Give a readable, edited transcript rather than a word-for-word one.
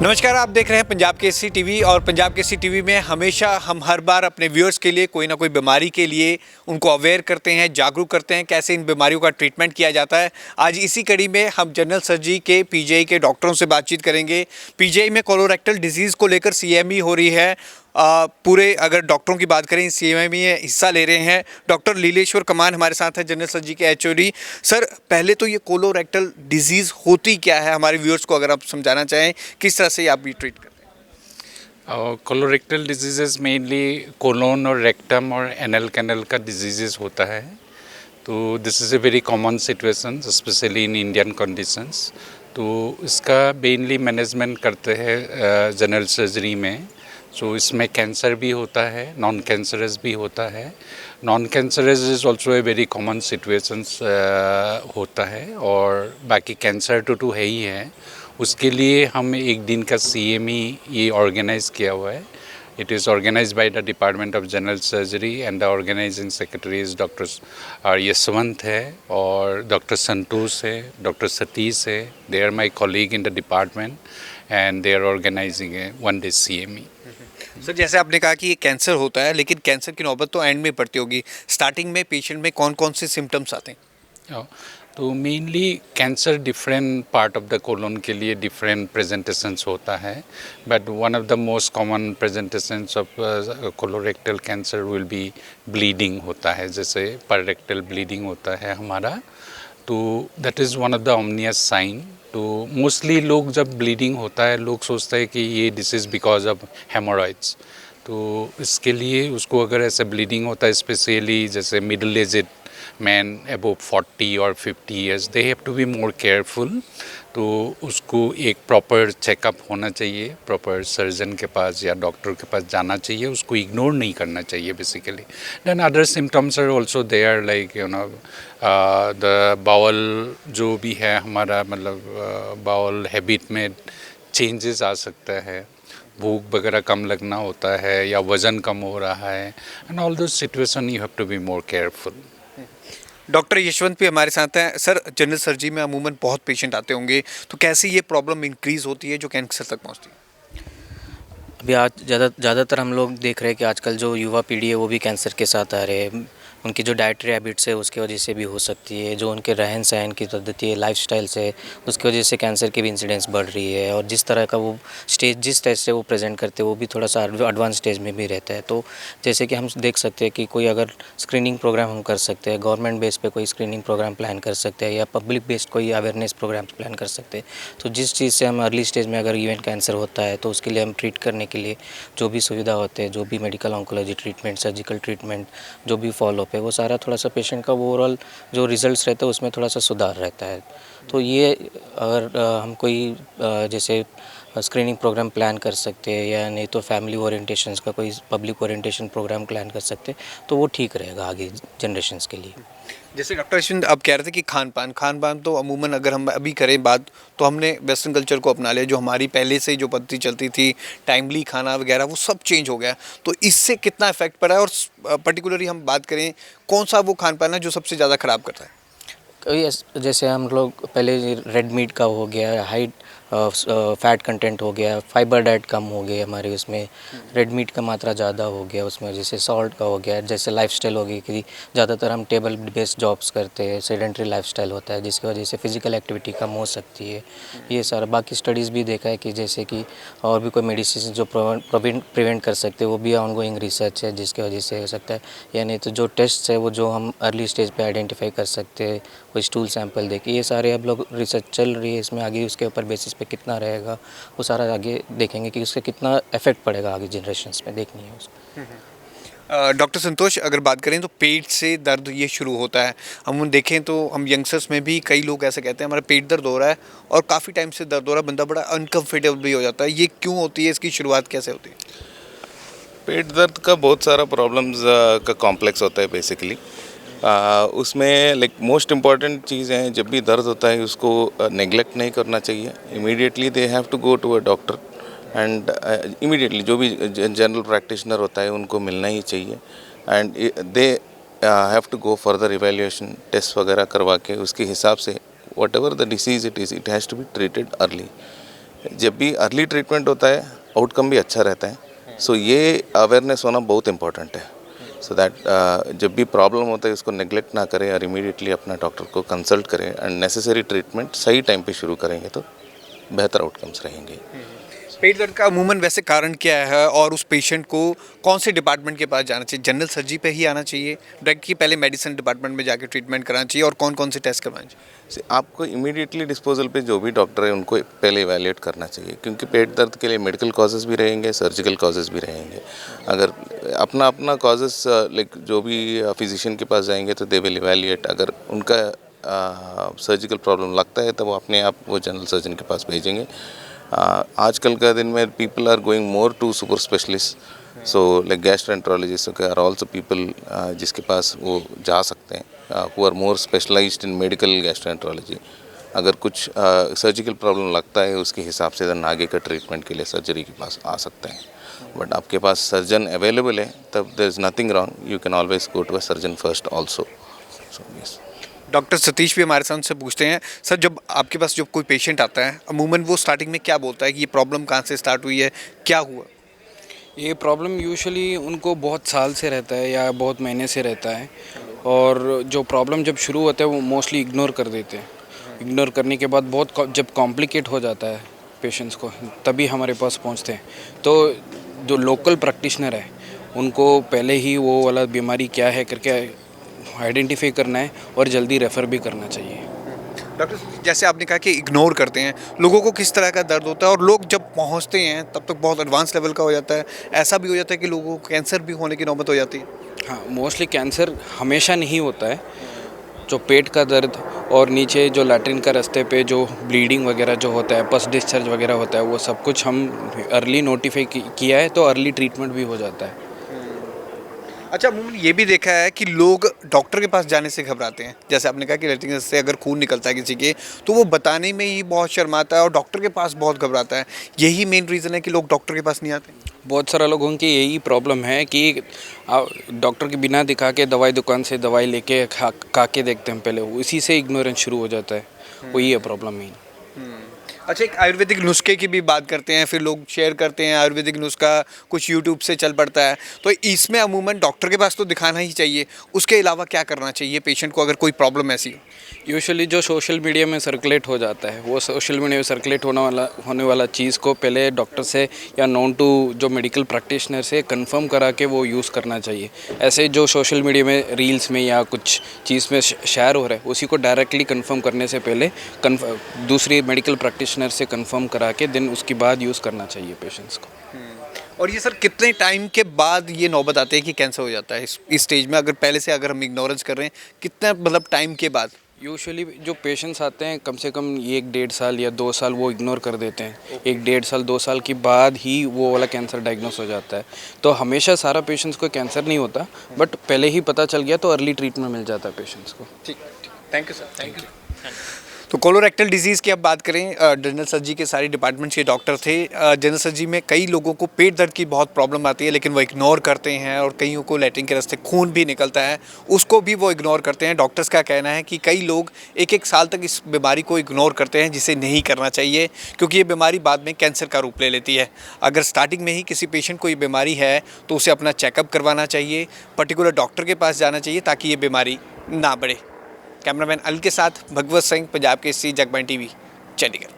नमस्कार, आप देख रहे हैं पंजाब केसरी टीवी और पंजाब केसरी टीवी में हमेशा हम हर बार अपने व्यूअर्स के लिए कोई ना कोई बीमारी के लिए उनको अवेयर करते हैं, जागरूक करते हैं कैसे इन बीमारियों का ट्रीटमेंट किया जाता है। आज इसी कड़ी में हम जनरल सर्जरी के पीजीआई के डॉक्टरों से बातचीत करेंगे। पीजीआई में कोलोरेक्टल डिजीज़ को लेकर सीएमई हो रही है। पूरे अगर डॉक्टरों की बात करें सीएमई में हिस्सा ले रहे हैं डॉक्टर लीलेश्वर कमान हमारे साथ हैं, जनरल सर्जरी के एचओडी। सर, पहले तो ये कोलोरेक्टल डिजीज़ होती क्या है, हमारे व्यूअर्स को अगर आप समझाना चाहें किस तरह से आप ये ट्रीट करते हैं। कोलोरेक्टल डिजीज़ मेनली कोलोन और रेक्टम और एनल कैनल का डिजीज़ होता है। तो this is a very common situation specially in Indian conditions. तो इसका मेनली मैनेजमेंट करते हैं जनरल सर्जरी में। सो इसमें कैंसर भी होता है, नॉन कैंसरस भी होता है। Non cancerous is also a very common situations होता है, और बाकी कैंसर तो है ही है। उसके लिए हम एक दिन का सीएमई ये ऑर्गेनाइज़ किया हुआ है। It is organised by the department of general surgery and the organising secretary is doctor Yashwant है और डॉक्टर संतोष है, डॉक्टर सतीश है। They are my colleague in the department and they are organising a 1 day CME. Sir, जैसे आपने कहा कि ये cancer होता है, लेकिन कैंसर की नौबत तो एंड में पड़ती होगी। स्टार्टिंग में पेशेंट में कौन कौन से सिम्टम्स आते हैं? तो mainly cancer different part of the colon के लिए डिफरेंट प्रेजेंटेशंस होता है, but one of the most common presentations of colorectal cancer will be bleeding होता है, जैसे पररेक्टल ब्लीडिंग होता है हमारा। तो that is one of the ominous sign. तो मोस्टली लोग जब ब्लीडिंग होता है लोग सोचते हैं कि ये डिसीज़ बिकॉज ऑफ हेमोरॉइड्स। तो इसके लिए उसको अगर ऐसे ब्लीडिंग होता है, स्पेशली जैसे मिडिल एजेड मैन अबव 40 और 50 years, they have to be more careful. तो उसको एक प्रॉपर चेकअप होना चाहिए, प्रॉपर सर्जन के पास या डॉक्टर के पास जाना चाहिए, उसको इग्नोर नहीं करना चाहिए basically. Then other symptoms are also there, like the bowel जो भी है हमारा, मतलब बाउल हैबिट में चेंजेस आ सकता है, भूख वगैरह कम लगना होता है या वज़न कम हो रहा है। And all those situation you have to be more careful. Doctor Yashwant भी हमारे साथ हैं। सर, जनरल सर्जरी में अमूमन बहुत पेशेंट आते होंगे, तो कैसे ये प्रॉब्लम इंक्रीज़ होती है जो कैंसर तक पहुंचती है? अभी आज ज़्यादातर हम लोग देख रहे हैं कि आजकल जो युवा पीढ़ी है वो भी कैंसर के साथ आ रहे हैं। उनकी जो डाइटरी हैबिट्स है उसकी वजह से भी हो सकती है, जो उनके रहन सहन की पद्धति है, लाइफस्टाइल से, उसकी वजह से कैंसर की भी इंसिडेंस बढ़ रही है। और जिस तरह का वो स्टेज, जिस स्टेज से वो प्रेजेंट करते हैं वो भी थोड़ा सा एडवांस स्टेज में भी रहता है। तो जैसे कि हम देख सकते हैं कि कोई अगर स्क्रीनिंग प्रोग्राम हम कर सकते हैं, गवर्नमेंट बेस पे कोई स्क्रीनिंग प्रोग्राम प्लान कर सकते हैं या पब्लिक बेस्ड कोई अवेयरनेस प्रोग्राम प्लान कर सकते हैं। तो जिस चीज़ से हम अर्ली स्टेज में अगर इवेंट कैंसर होता है तो उसके लिए हम ट्रीट करने के लिए जो भी सुविधा होते हैं, जो भी medical oncology treatment, surgical treatment, जो भी फॉलोअप है, वो सारा थोड़ा सा पेशेंट का ओवरऑल जो रिजल्ट्स रहते हैं उसमें थोड़ा सा सुधार रहता है। तो ये अगर हम कोई जैसे स्क्रीनिंग प्रोग्राम प्लान कर सकते हैं या नहीं तो फैमिली ओरिएंटेशंस का कोई पब्लिक ओरिएंटेशन प्रोग्राम प्लान कर सकते हैं तो वो ठीक रहेगा आगे जनरेशन्स के लिए। जैसे डॉक्टर यशवंत आप कह रहे थे कि खान पान तो अमूमन अगर हम अभी करें बात, तो हमने वेस्टर्न कल्चर को अपना लिया। जो हमारी पहले से जो पद्धति चलती थी, टाइमली खाना वगैरह, वो सब चेंज हो गया। तो इससे कितना इफेक्ट पड़ा है, और पर्टिकुलरली हम बात करें कौन सा वो खान पान है जो सबसे ज़्यादा ख़राब करता है? जैसे हम लोग पहले रेड मीट का हो गया, हाई फैट कंटेंट हो गया, फाइबर डाइट कम हो गया हमारे उसमें, रेड मीट का मात्रा ज़्यादा हो गया उसमें, जैसे सॉल्ट का हो गया, जैसे लाइफस्टाइल हो गई कि ज़्यादातर हम टेबल बेस्ड जॉब्स करते हैं, सेडेंट्री लाइफस्टाइल होता है जिसकी वजह से फिजिकल एक्टिविटी कम हो सकती है। ये सारा बाकी स्टडीज़ भी देखा है कि जैसे कि और भी कोई मेडिसिन जो प्रिवेंट कर सकते हैं वो भी ऑनगोइंग रिसर्च है जिसकी वजह से हो सकता है। या नहीं तो जो टेस्ट है वो जो हम अर्ली स्टेज पे आइडेंटिफाई कर सकते हैं, कोई स्टूल सैंपल देके, ये सारे अब लोग रिसर्च चल रही है इसमें। आगे उसके ऊपर बेसिस पे कितना रहेगा वो सारा आगे देखेंगे कि उससे कितना इफेक्ट पड़ेगा आगे जनरेशन्स में, देखनी है उसको। डॉक्टर संतोष, अगर बात करें तो पेट से दर्द ये शुरू होता है। हम देखें तो हम यंगस्टर्स में भी कई लोग ऐसे कहते हैं हमारा पेट दर्द हो रहा है और काफ़ी टाइम से दर्द हो रहा है, बंदा बड़ा अनकम्फर्टेबल भी हो जाता है। ये क्यों होती है, इसकी शुरुआत कैसे होती है? पेट दर्द का बहुत सारा प्रॉब्लम्स का कॉम्प्लेक्स होता है बेसिकली। उसमें लाइक मोस्ट इम्पॉर्टेंट चीज़ है, जब भी दर्द होता है उसको नेग्लेक्ट नहीं करना चाहिए। Immediately they have to go to a doctor and immediately जो भी जनरल प्रैक्टिशनर होता है उनको मिलना ही चाहिए। And they have to go further evaluation, test वगैरह करवा के उसके हिसाब से whatever the disease it is, it has to be treated early. जब भी अर्ली ट्रीटमेंट होता है आउटकम भी अच्छा रहता है। सो ये अवेयरनेस होना बहुत इम्पोर्टेंट है, सो दैट जब भी प्रॉब्लम होता है उसको नेग्लेक्ट ना करें और इमीडिएटली अपना डॉक्टर को कंसल्ट करें एंड नेसेसरी ट्रीटमेंट सही टाइम पे शुरू करेंगे तो बेहतर आउटकम्स रहेंगे। पेट दर्द का अमूमन वैसे कारण क्या है और उस पेशेंट को कौन से डिपार्टमेंट के पास जाना चाहिए? जनरल सर्जरी पे ही आना चाहिए डायरेक्ट कि पहले मेडिसिन डिपार्टमेंट में जाके ट्रीटमेंट कराना चाहिए, और कौन कौन से टेस्ट करवाने चाहिए? आपको इमीडिएटली डिस्पोजल पे जो भी डॉक्टर है उनको पहले इवैल्यूएट करना चाहिए, क्योंकि पेट दर्द के लिए मेडिकल कॉजेज़ भी रहेंगे, सर्जिकल कॉजेज़ भी रहेंगे। अगर अपना अपना कॉजेज़ लाइक जो भी फिजिशियन के पास जाएंगे तो दे विल इवैल्यूएट। अगर उनका सर्जिकल प्रॉब्लम लगता है तो वो अपने आप वो जनरल सर्जन के पास भेजेंगे। आजकल का दिन में people are going more to super specialist, so like gastroenterologist are also people जिसके पास वो जा सकते हैं, who are more specialised in medical gastroenterology. अगर कुछ सर्जिकल प्रॉब्लम लगता है उसके हिसाब से then आगे का ट्रीटमेंट के लिए सर्जरी के पास आ सकते हैं। बट आपके पास सर्जन अवेलेबल है तब there is nothing wrong, you can always go to a surgeon first also. So yes. Doctor Satish भी हमारे साथ, उनसे पूछते हैं। सर, जब आपके पास जब कोई पेशेंट आता है अमूमन वो स्टार्टिंग में क्या बोलता है कि ये प्रॉब्लम कहाँ से स्टार्ट हुई है, क्या हुआ? ये प्रॉब्लम यूजुअली उनको बहुत साल से रहता है या बहुत महीने से रहता है, और जो प्रॉब्लम जब शुरू होता है वो मोस्टली इग्नोर कर देते हैं। इग्नोर करने के बाद बहुत जब कॉम्प्लिकेट हो जाता है पेशेंट्स को तभी हमारे पास पहुंचते हैं। तो जो लोकल प्रैक्टिशनर है उनको पहले ही वो वाला बीमारी क्या है करके आइडेंटिफाई करना है और जल्दी रेफ़र भी करना चाहिए। डॉक्टर, जैसे आपने कहा कि इग्नोर करते हैं, लोगों को किस तरह का दर्द होता है और लोग जब पहुंचते हैं तब तक बहुत एडवांस लेवल का हो जाता है? ऐसा भी हो जाता है कि लोगों को कैंसर भी होने की नौबत हो जाती है? हाँ, मोस्टली कैंसर हमेशा नहीं होता है। जो पेट का दर्द और नीचे जो लैट्रिन का रास्ते पे जो ब्लीडिंग वगैरह जो होता है, पस डिस्चार्ज वगैरह होता है, वो सब कुछ हम अर्ली नोटिफाई किया है तो अर्ली ट्रीटमेंट भी हो जाता है। अच्छा, अमूमन ये भी देखा है कि लोग डॉक्टर के पास जाने से घबराते हैं। जैसे आपने कहा कि लैट्रिन से अगर खून निकलता है किसी के तो वो बताने में ही बहुत शर्माता है और डॉक्टर के पास बहुत घबराता है। यही मेन रीज़न है कि लोग डॉक्टर के पास नहीं आते। बहुत सारा लोगों की यही प्रॉब्लम है कि डॉक्टर के बिना दिखा के दवाई दुकान से दवाई लेके खा के देखते हैं, पहले इसी से इग्नोरेंस शुरू हो जाता है। वही है प्रॉब्लम मेन। अच्छा, एक आयुर्वेदिक नुस्खे की भी बात करते हैं, फिर लोग शेयर करते हैं आयुर्वेदिक नुस्खा कुछ यूट्यूब से चल पड़ता है, तो इसमें अमूमन डॉक्टर के पास तो दिखाना ही चाहिए। उसके अलावा क्या करना चाहिए पेशेंट को अगर कोई प्रॉब्लम ऐसी हो? यूजुअली जो सोशल मीडिया में सर्कुलेट हो जाता है वो सोशल मीडिया में सर्कुलेट होने वाला चीज़ को पहले डॉक्टर से या नोन टू जो मेडिकल प्रैक्टिशनर से कंफर्म करा के वो यूज़ करना चाहिए। ऐसे जो सोशल मीडिया में रील्स में या कुछ चीज़ में शेयर हो रहा है उसी को डायरेक्टली कंफर्म करने से पहले दूसरी मेडिकल प्रैक्टिशनर से कंफर्म करा के दिन उसके बाद यूज़ करना चाहिए पेशेंट्स को। और ये सर कितने टाइम के बाद ये नौबत आती है कि कैंसर हो जाता है इस स्टेज में? अगर पहले से अगर हम इग्नोरेंस कर रहे हैं, कितना मतलब टाइम के बाद? यूजुअली जो पेशेंट्स आते हैं कम से कम 1-1.5 साल या 2 साल वो इग्नोर कर देते हैं। 1-1.5 साल 2 साल के बाद ही वो वाला कैंसर डायग्नोस हो जाता है। तो हमेशा सारा पेशेंट्स को कैंसर नहीं होता, बट पहले ही पता चल गया तो अर्ली ट्रीटमेंट मिल जाता है पेशेंट्स को। ठीक, thank you sir, thank you. तो कोलोरेक्टल डिजीज़ की अब बात करें, जनरल सर्जरी के सारे डिपार्टमेंट्स के डॉक्टर थे। जनरल सर्जरी में कई लोगों को पेट दर्द की बहुत प्रॉब्लम आती है, लेकिन वो इग्नोर करते हैं, और कईयों को लैट्रिन के रास्ते खून भी निकलता है, उसको भी वो इग्नोर करते हैं। डॉक्टर्स का कहना है कि कई लोग 1-1 साल तक इस बीमारी को इग्नोर करते हैं, जिसे नहीं करना चाहिए, क्योंकि ये बीमारी बाद में कैंसर का रूप ले लेती है। अगर स्टार्टिंग में ही किसी पेशेंट को ये बीमारी है तो उसे अपना चेकअप करवाना चाहिए, पर्टिकुलर डॉक्टर के पास जाना चाहिए ताकि ये बीमारी ना बढ़े। कैमरामैन अल के साथ भगवत सिंह, पंजाब केसरी, जगबानी टीवी, चंडीगढ़।